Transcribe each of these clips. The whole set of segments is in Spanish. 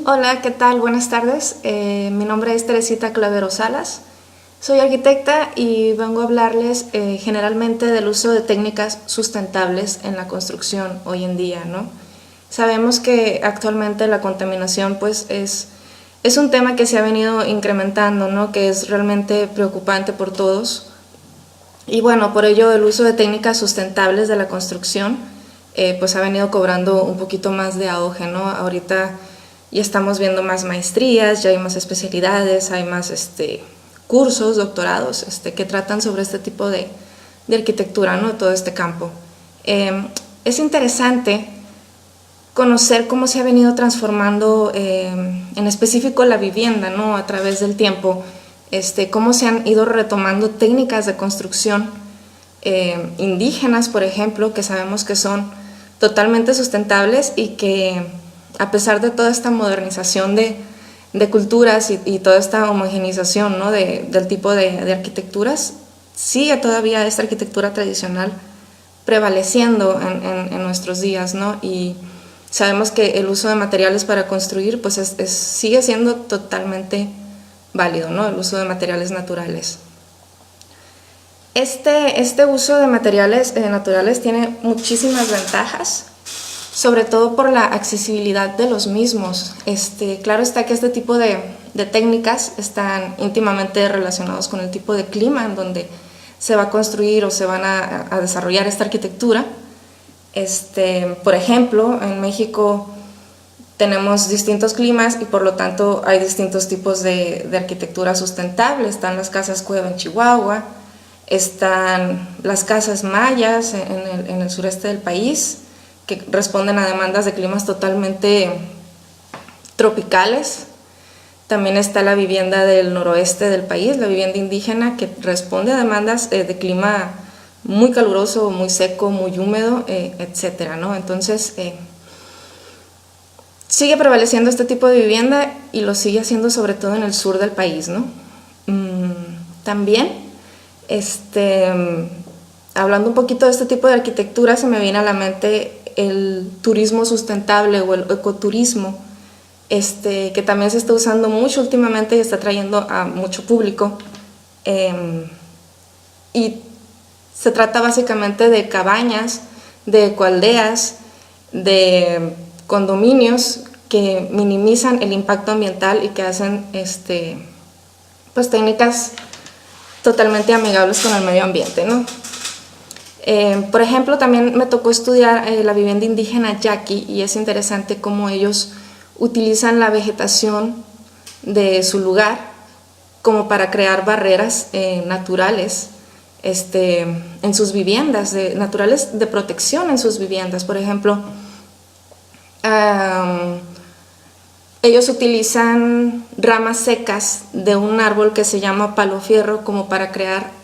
Hola, ¿qué tal? Buenas tardes. Mi nombre es Teresita Clavero Salas. Soy arquitecta y vengo a hablarles generalmente del uso de técnicas sustentables en la construcción hoy en día, ¿no? Sabemos que actualmente la contaminación pues es un tema que se ha venido incrementando, ¿no? Que es realmente preocupante por todos. Y bueno, por ello el uso de técnicas sustentables de la construcción pues ha venido cobrando un poquito más de auge, ¿no? Ahorita ya estamos viendo más maestrías, ya hay más especialidades, hay más cursos, doctorados que tratan sobre este tipo de arquitectura, ¿no? Todo este campo. Es interesante conocer cómo se ha venido transformando en específico la vivienda, ¿no? A través del tiempo, cómo se han ido retomando técnicas de construcción indígenas, por ejemplo, que sabemos que son totalmente sustentables y que a pesar de toda esta modernización de culturas y toda esta homogeneización, ¿no? del tipo de arquitecturas, sigue todavía esta arquitectura tradicional prevaleciendo en nuestros días, ¿no? Y sabemos que el uso de materiales para construir pues sigue siendo totalmente válido, ¿no? El uso de materiales naturales. Este uso de materiales naturales tiene muchísimas ventajas, sobre todo por la accesibilidad de los mismos. Claro está que este tipo de técnicas están íntimamente relacionados con el tipo de clima en donde se va a construir o se van a desarrollar esta arquitectura. Por ejemplo, en México tenemos distintos climas y por lo tanto hay distintos tipos de arquitectura sustentable. Están las casas cueva en Chihuahua, están las casas mayas en el sureste del país, que responden a demandas de climas totalmente tropicales. También está la vivienda del noroeste del país, la vivienda indígena, que responde a demandas de clima muy caluroso, muy seco, muy húmedo, etcétera, ¿no? Entonces, sigue prevaleciendo este tipo de vivienda y lo sigue haciendo sobre todo en el sur del país, ¿no? También, hablando un poquito de este tipo de arquitectura, se me viene a la mente el turismo sustentable o el ecoturismo, que también se está usando mucho últimamente y está trayendo a mucho público. Y se trata básicamente de cabañas, de ecoaldeas, de condominios que minimizan el impacto ambiental y que hacen pues técnicas totalmente amigables con el medio ambiente, ¿no? Por ejemplo, también me tocó estudiar la vivienda indígena yaqui y es interesante cómo ellos utilizan la vegetación de su lugar como para crear barreras naturales en sus viviendas, naturales de protección en sus viviendas. Por ejemplo, ellos utilizan ramas secas de un árbol que se llama palo fierro como para crear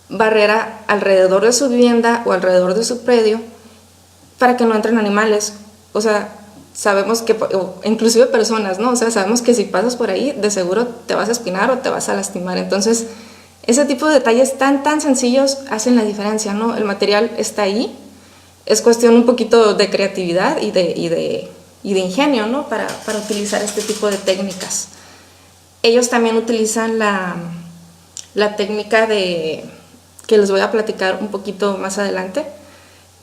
barrera alrededor de su vivienda o alrededor de su predio para que no entren animales. O sea, sabemos que, inclusive personas, ¿no? O sea, sabemos que si pasas por ahí, de seguro te vas a espinar o te vas a lastimar. Entonces, ese tipo de detalles tan sencillos hacen la diferencia, ¿no? El material está ahí, es cuestión un poquito de creatividad y de ingenio, ¿no? Para utilizar este tipo de técnicas. Ellos también utilizan la técnica que les voy a platicar un poquito más adelante,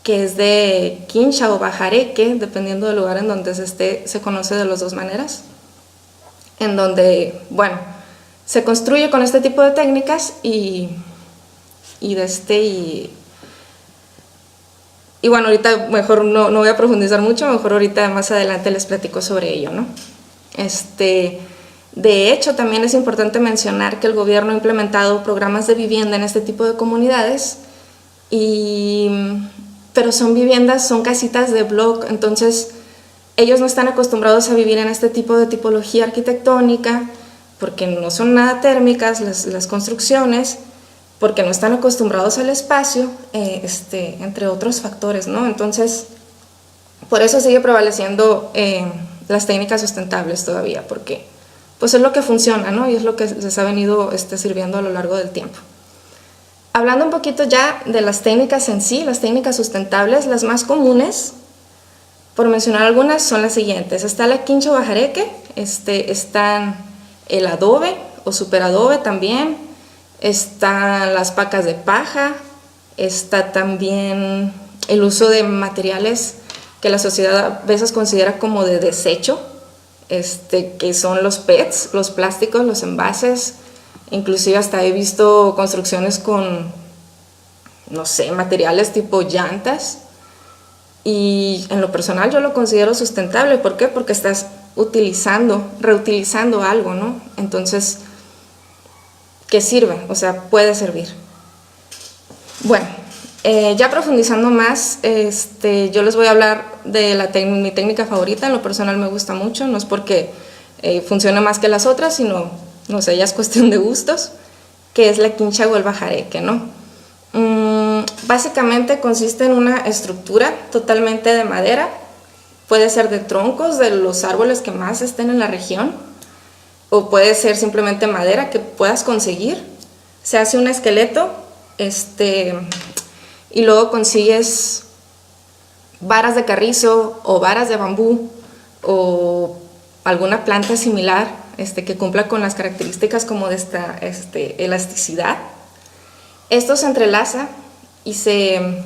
que es de quincha o bajareque, dependiendo del lugar en donde se conoce de las dos maneras, en donde, bueno, se construye con este tipo de técnicas y bueno, ahorita mejor no voy a profundizar mucho, mejor ahorita más adelante les platico sobre ello, ¿no? De hecho, también es importante mencionar que el gobierno ha implementado programas de vivienda en este tipo de comunidades, pero son casitas de block, entonces ellos no están acostumbrados a vivir en este tipo de tipología arquitectónica, porque no son nada térmicas las construcciones, porque no están acostumbrados al espacio, entre otros factores, ¿no? Entonces, por eso sigue prevaleciendo las técnicas sustentables todavía, porque pues es lo que funciona, ¿no? Y es lo que les ha venido sirviendo a lo largo del tiempo. Hablando un poquito ya de las técnicas en sí, las técnicas sustentables, las más comunes Por mencionar algunas, son las siguientes. Está la quincha o bajareque, están el adobe o superadobe también, están las pacas de paja, está también el uso de materiales que la sociedad a veces considera como de desecho, que son los PETs, los plásticos, los envases. Inclusive hasta he visto construcciones con, no sé, materiales tipo llantas. Y en lo personal yo lo considero sustentable. ¿Por qué? Porque estás reutilizando algo, ¿no? Entonces, ¿qué sirve? O sea, puede servir. Bueno, ya profundizando más, yo les voy a hablar de mi técnica favorita. En lo personal me gusta mucho, no es porque funcione más que las otras, sino, no sé, ya es cuestión de gustos, que es la quincha o el bajareque, ¿no? Básicamente consiste en una estructura totalmente de madera, puede ser de troncos de los árboles que más estén en la región, o puede ser simplemente madera que puedas conseguir. Se hace un esqueleto, y luego consigues varas de carrizo o varas de bambú o alguna planta similar que cumpla con las características como de esta elasticidad. Esto se entrelaza y se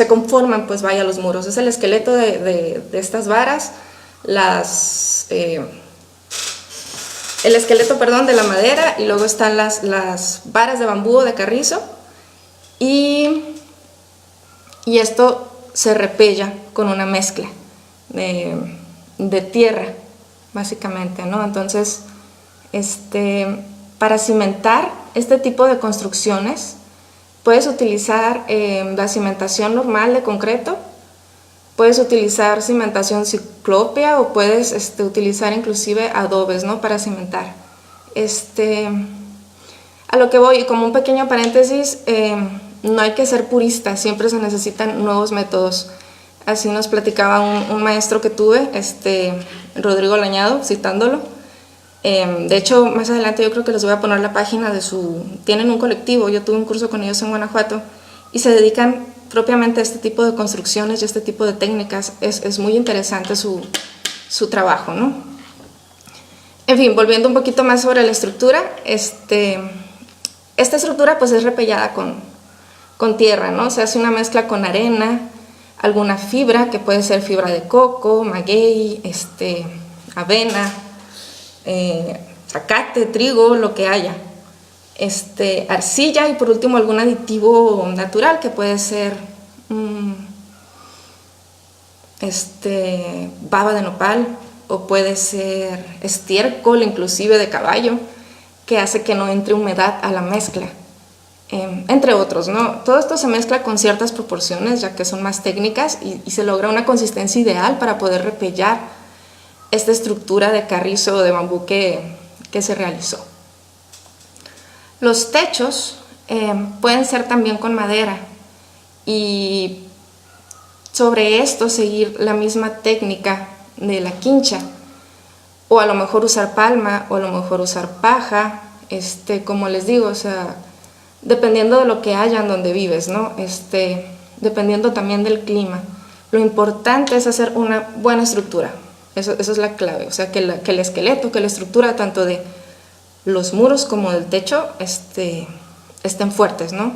conforman, pues vaya, los muros. Es el esqueleto de estas varas, el esqueleto, perdón, de la madera, y luego están las varas de bambú o de carrizo, y esto se repella con una mezcla de tierra, básicamente, ¿no? Entonces, para cimentar este tipo de construcciones, puedes utilizar la cimentación normal de concreto, puedes utilizar cimentación ciclópea o puedes utilizar inclusive adobes, ¿no? Para cimentar. A lo que voy, y como un pequeño paréntesis, no hay que ser purista, siempre se necesitan nuevos métodos. Así nos platicaba un maestro que tuve, Rodrigo Lañado, citándolo. De hecho, más adelante yo creo que les voy a poner la página de tienen un colectivo, yo tuve un curso con ellos en Guanajuato, y se dedican propiamente a este tipo de construcciones y a este tipo de técnicas. Es muy interesante su trabajo, ¿no? En fin, volviendo un poquito más sobre la estructura, esta estructura pues es repellada con tierra, ¿no? Se hace una mezcla con arena, alguna fibra, que puede ser fibra de coco, maguey, avena, zacate, trigo, lo que haya, arcilla, y por último algún aditivo natural, que puede ser baba de nopal, o puede ser estiércol, inclusive de caballo, que hace que no entre humedad a la mezcla, entre otros, ¿no? Todo esto se mezcla con ciertas proporciones, ya que son más técnicas, y se logra una consistencia ideal para poder repellar esta estructura de carrizo o de bambú que se realizó. Los techos pueden ser también con madera, y sobre esto seguir la misma técnica de la quincha, o a lo mejor usar palma, o a lo mejor usar paja, como les digo, o sea, dependiendo de lo que haya en donde vives, ¿no? Dependiendo también del clima. Lo importante es hacer una buena estructura. Eso es la clave, o sea, que el esqueleto, que la estructura tanto de los muros como del techo estén fuertes, ¿no?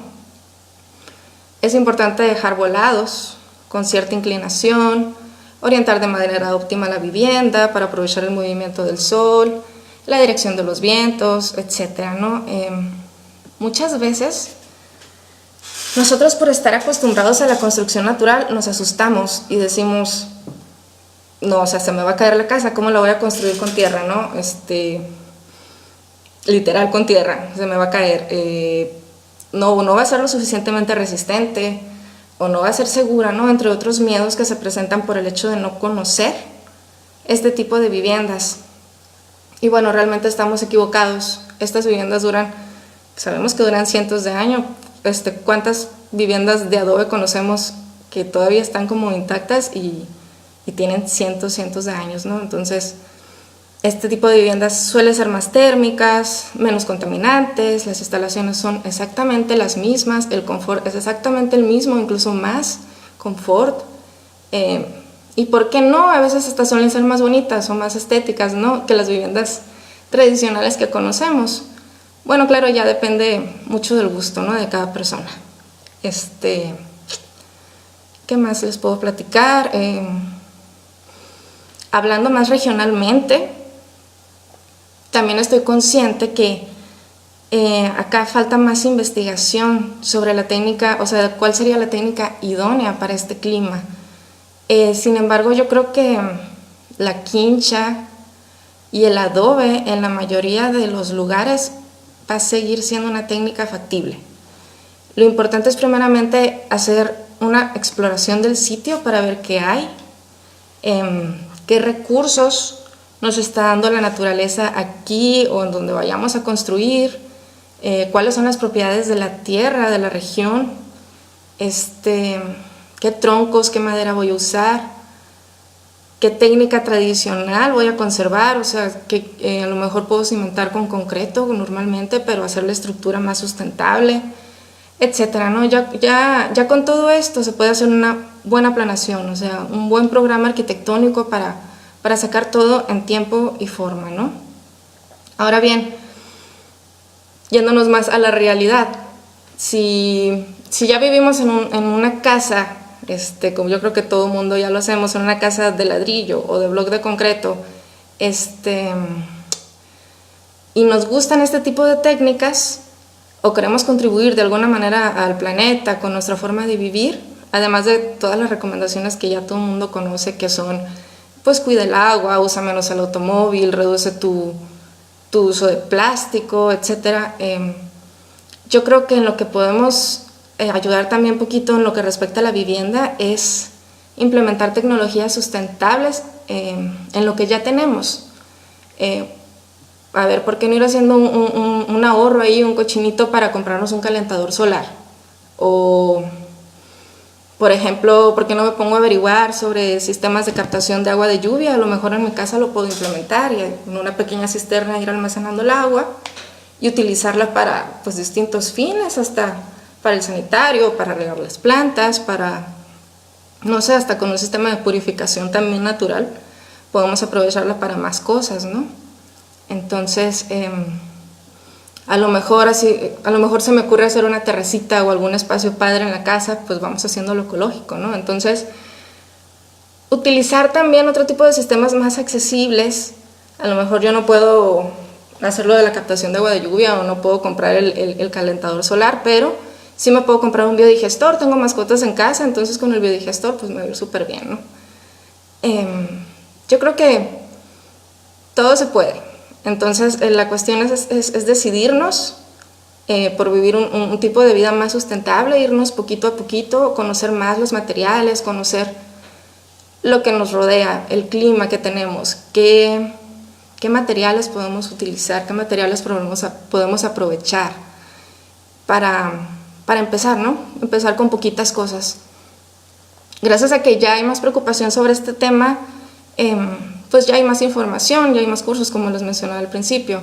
Es importante dejar volados con cierta inclinación, orientar de manera óptima la vivienda para aprovechar el movimiento del sol, la dirección de los vientos, etcétera, ¿no? Muchas veces nosotros, por estar acostumbrados a la construcción natural, nos asustamos y decimos: no, o sea, se me va a caer la casa, ¿cómo la voy a construir con tierra, no? Literal, con tierra, se me va a caer. No va a ser lo suficientemente resistente, o no va a ser segura, ¿no? Entre otros miedos que se presentan por el hecho de no conocer este tipo de viviendas. Y bueno, realmente estamos equivocados. Estas viviendas sabemos que duran cientos de años. ¿Cuántas viviendas de adobe conocemos que todavía están como intactas y tienen cientos de años, ¿no? Entonces, este tipo de viviendas suele ser más térmicas, menos contaminantes, las instalaciones son exactamente las mismas, el confort es exactamente el mismo, incluso más confort. y por qué no, a veces hasta suelen ser más bonitas o más estéticas, ¿no?, que las viviendas tradicionales que conocemos. Bueno, claro, ya depende mucho del gusto, ¿no?, de cada persona. ¿Qué más les puedo platicar? Hablando más regionalmente, también estoy consciente que acá falta más investigación sobre la técnica, o sea, cuál sería la técnica idónea para este clima. Sin embargo, yo creo que la quincha y el adobe en la mayoría de los lugares va a seguir siendo una técnica factible. Lo importante es primeramente hacer una exploración del sitio para ver qué hay, qué recursos nos está dando la naturaleza aquí o en donde vayamos a construir, cuáles son las propiedades de la tierra, de la región, qué troncos, qué madera voy a usar, qué técnica tradicional voy a conservar, o sea, que a lo mejor puedo cimentar con concreto normalmente, pero hacer la estructura más sustentable, etcétera, ¿no? Ya con todo esto se puede hacer una buena planeación, o sea, un buen programa arquitectónico para sacar todo en tiempo y forma, ¿no? Ahora bien, yéndonos más a la realidad, si ya vivimos en una casa, como yo creo que todo el mundo ya lo hacemos, en una casa de ladrillo o de bloque de concreto, y nos gustan este tipo de técnicas, o queremos contribuir de alguna manera al planeta con nuestra forma de vivir, además de todas las recomendaciones que ya todo el mundo conoce, que son, pues cuida el agua, usa menos el automóvil, reduce tu uso de plástico, etcétera. Yo creo que en lo que podemos ayudar también un poquito en lo que respecta a la vivienda es implementar tecnologías sustentables en lo que ya tenemos. A ver, ¿por qué no ir haciendo un ahorro ahí, un cochinito para comprarnos un calentador solar? O, por ejemplo, ¿por qué no me pongo a averiguar sobre sistemas de captación de agua de lluvia? A lo mejor en mi casa lo puedo implementar y en una pequeña cisterna ir almacenando el agua y utilizarla para, pues, distintos fines, hasta para el sanitario, para regar las plantas, para, no sé, hasta con un sistema de purificación también natural, podemos aprovecharla para más cosas, ¿no? Entonces, a lo mejor se me ocurre hacer una terracita o algún espacio padre en la casa, pues vamos haciendo lo ecológico, ¿no? Entonces, utilizar también otro tipo de sistemas más accesibles. A lo mejor yo no puedo hacerlo de la captación de agua de lluvia o no puedo comprar el calentador solar, pero sí me puedo comprar un biodigestor. Tengo mascotas en casa, entonces con el biodigestor pues me va a ir súper bien, ¿no? Yo creo que todo se puede. Entonces la cuestión es decidirnos por vivir un tipo de vida más sustentable, irnos poquito a poquito, conocer más los materiales, conocer lo que nos rodea, el clima que tenemos, qué materiales podemos utilizar, qué materiales podemos aprovechar para empezar, ¿no? Empezar con poquitas cosas. Gracias a que ya hay más preocupación sobre este tema, pues ya hay más información, ya hay más cursos, como les mencionaba al principio.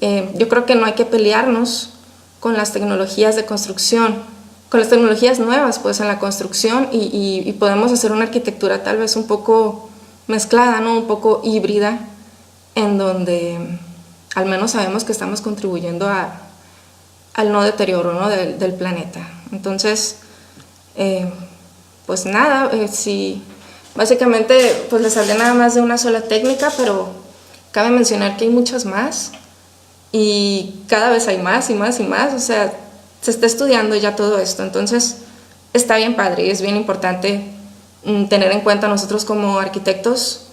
Yo creo que no hay que pelearnos con las tecnologías de construcción, con las tecnologías nuevas, pues, en la construcción, y podemos hacer una arquitectura tal vez un poco mezclada, ¿no? Un poco híbrida, en donde al menos sabemos que estamos contribuyendo al no deterioro, ¿no? del planeta. Entonces, pues nada, básicamente pues les hablé nada más de una sola técnica, pero cabe mencionar que hay muchas más y cada vez hay más y más y más, o sea, se está estudiando ya todo esto, entonces está bien padre y es bien importante tener en cuenta nosotros como arquitectos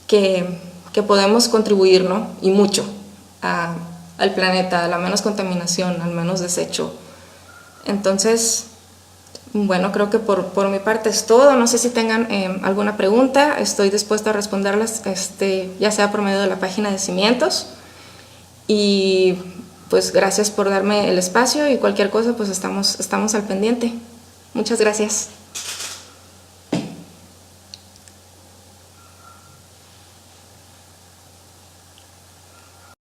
que podemos contribuir, ¿no? Y mucho al planeta, a la menos contaminación, al menos desecho. Entonces, bueno, creo que por mi parte es todo. No sé si tengan alguna pregunta, estoy dispuesta a responderlas, ya sea por medio de la página de Cimientos. Y pues gracias por darme el espacio y cualquier cosa, pues estamos al pendiente. Muchas gracias.